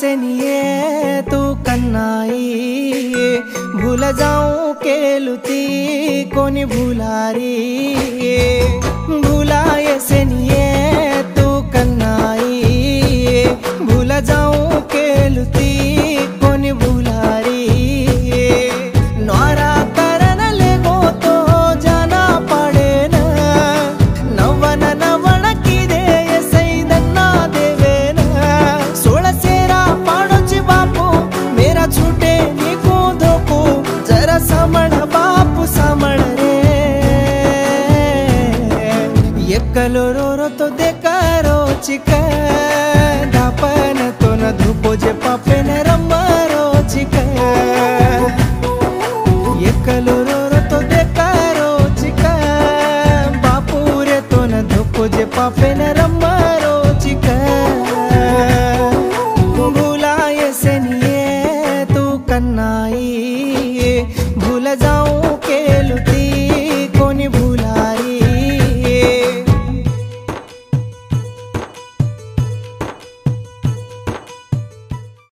नहीं तू कन्नाई, भूल जाऊं के लुती कोनी भूलारी। भूलाए से नहीं तू कन्नाई, भूल जाऊं के लुती कोनी भूलारी। नौरा करन लेगो तो जाना पड़े न, नवन नवन की दे ये सही दन्ना देवे न। सोलह सेरा पाड़ो ची बापू मेरा छूटे निको धोको, जरा समण बापू समण रे। ये कलोरो रो तो देखरो चिका, दापन तो न धुपो जे पापे न रम्बरो चिका। ये कलोरो रो तो देखरो चिका, बापू रे तो न धुपो जे पापे न रम्बरो चिका। भूलाए से नहीं तू कन्नाई, भूल जाऊं